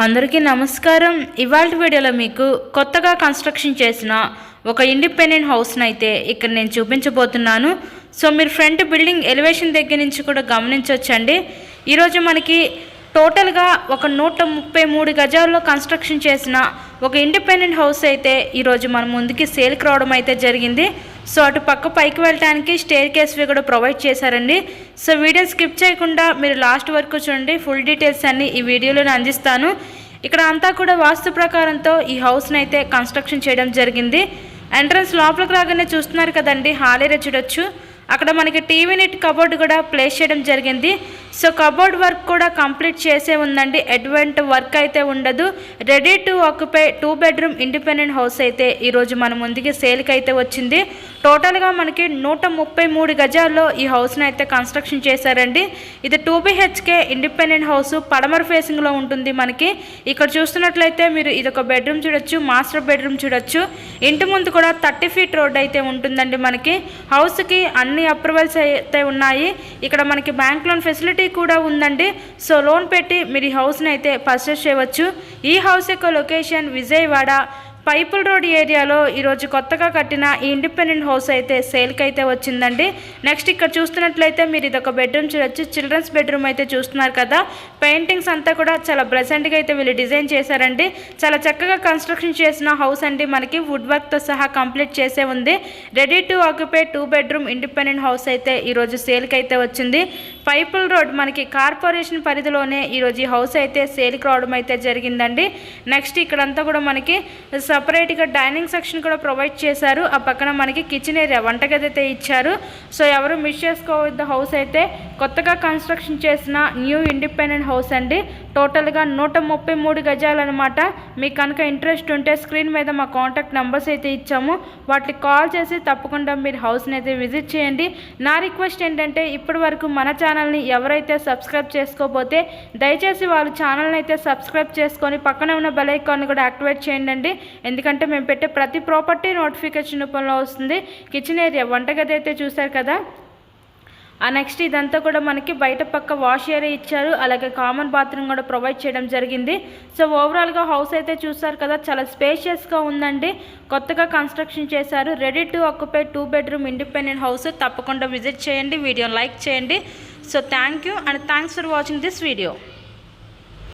అందరికీ నమస్కారం. ఇవాల్టి వీడియోలో మీకు కొత్తగా కన్స్ట్రక్షన్ చేసిన ఒక ఇండిపెండెంట్ హౌస్ని అయితే ఇక్కడ నేను చూపించబోతున్నాను. సో మీరు ఫ్రంట్ బిల్డింగ్ ఎలివేషన్ దగ్గర నుంచి కూడా గమనించవచ్చండి. ఈరోజు మనకి టోటల్గా ఒక 133 గజాల్లో కన్స్ట్రక్షన్ చేసిన ఒక ఇండిపెండెంట్ హౌస్ అయితే ఈరోజు మన ముందుకి సేల్కి రావడం అయితే జరిగింది. సో అటు పక్క పైకి వెళ్ళడానికి స్టేర్ కేస్వి కూడా ప్రొవైడ్ చేశారండి. సో వీడియో స్కిప్ చేయకుండా మీరు లాస్ట్ వరకు చూడండి. ఫుల్ డీటెయిల్స్ అన్నీ ఈ వీడియోలోనే అందిస్తాను. ఇక్కడ అంతా కూడా వాస్తు ప్రకారంతో ఈ హౌస్ని అయితే కన్స్ట్రక్షన్ చేయడం జరిగింది. ఎంట్రన్స్ లోపలికి రాగానే చూస్తున్నారు కదండి, హాల్ ఏరియా చూడొచ్చు. అక్కడ మనకి టీవీ నెట్ కబోర్డ్ కూడా ప్లేస్ చేయడం జరిగింది. సో కబోర్డ్ వర్క్ కూడా కంప్లీట్ చేసే ఉందండి, ఎటువంటి వర్క్ అయితే ఉండదు. Ready to occupy 2 bedroom independent house అయితే ఈరోజు మన ముందుకి సేల్కి అయితే వచ్చింది. టోటల్గా మనకి 133 గజాల్లో ఈ హౌస్ని అయితే కన్స్ట్రక్షన్ చేశారండి. ఇది 2 BHK ఇండిపెండెంట్ హౌస్, పడమర ఫేసింగ్లో ఉంటుంది. మనకి ఇక్కడ చూస్తున్నట్లయితే మీరు ఇదొక బెడ్రూమ్ చూడొచ్చు, మాస్టర్ బెడ్రూమ్ చూడొచ్చు. ఇంటి ముందు కూడా 30 ఫీట్ రోడ్ అయితే ఉంటుందండి. మనకి హౌస్కి అన్ని అప్రూవల్స్ అయితే ఉన్నాయి. ఇక్కడ మనకి బ్యాంక్ లోన్ ఫెసిలిటీ కూడా ఉందండి. సో లోన్ పెట్టి మీరు ఈ హౌస్ని అయితే పర్చేస్ చేయవచ్చు. ఈ హౌస్ యొక్క లొకేషన్ విజయవాడ పైపుల్ రోడ్ ఏరియాలో ఈరోజు కొత్తగా కట్టిన ఈ ఇండిపెండెంట్ హౌస్ అయితే సేల్కి అయితే వచ్చిందండి. నెక్స్ట్ ఇక్కడ చూస్తున్నట్లయితే మీరు ఇదొక బెడ్రూమ్ చూడొచ్చు, చిల్డ్రన్స్ బెడ్రూమ్ అయితే చూస్తున్నారు కదా. పెయింటింగ్స్ అంతా కూడా చాలా ప్రెజెంట్గా అయితే వీళ్ళు డిజైన్ చేశారండి. చాలా చక్కగా కన్స్ట్రక్షన్ చేసిన హౌస్ అండి. మనకి వుడ్ వర్క్తో సహా కంప్లీట్ చేసే ఉంది. Ready to occupy 2 bedroom independent house అయితే ఈరోజు సేల్కి అయితే వచ్చింది. పైపుల్ రోడ్ మనకి కార్పొరేషన్ పరిధిలోనే ఈరోజు ఈ హౌస్ అయితే సేల్కి రావడం అయితే జరిగిందండి. నెక్స్ట్ ఇక్కడంతా కూడా మనకి సపరేట్గా డైనింగ్ సెక్షన్ కూడా ప్రొవైడ్ చేశారు. ఆ పక్కన మనకి కిచెన్ ఏరియా, వంటగది అయితే ఇచ్చారు. సో ఎవరు మిస్ చేసుకోవద్దు. హౌస్ అయితే కొత్తగా కన్స్ట్రక్షన్ చేసిన న్యూ ఇండిపెండెంట్ హౌస్ అండి. టోటల్గా 133 గజాలు అనమాట. మీకు కనుక ఇంట్రెస్ట్ ఉంటే స్క్రీన్ మీద మా కాంటాక్ట్ నెంబర్స్ అయితే ఇచ్చాము, వాటికి కాల్ చేసి తప్పకుండా మీరు హౌస్ని అయితే విజిట్ చేయండి. నా రిక్వెస్ట్ ఏంటంటే ఇప్పటి వరకు మన ఛానల్ని ఎవరైతే సబ్స్క్రైబ్ చేసుకోకపోతే దయచేసి వాళ్ళ ఛానల్ని అయితే సబ్స్క్రైబ్ చేసుకొని పక్కనే ఉన్న బెల్ ఐకాన్ని కూడా యాక్టివేట్ చేయండి. ఎందుకంటే మేము పెట్టే ప్రతి ప్రాపర్టీ నోటిఫికేషన్ రూపంలో వస్తుంది. కిచెన్ ఏరియా, వంటగది అయితే చూసారు కదా. ఆ నెక్స్ట్ ఇదంతా కూడా మనకి బయట పక్క వాష్ ఏరియా ఇచ్చారు, అలాగే కామన్ బాత్రూమ్ కూడా ప్రొవైడ్ చేయడం జరిగింది. సో ఓవరాల్గా హౌస్ అయితే చూసారు కదా, చాలా స్పేషియస్గా ఉందండి. కొత్తగా కన్స్ట్రక్షన్ చేశారు. Ready to occupy 2 bedroom independent house. తప్పకుండా విజిట్ చేయండి, వీడియోని లైక్ చేయండి. So thank you and thanks for watching this video.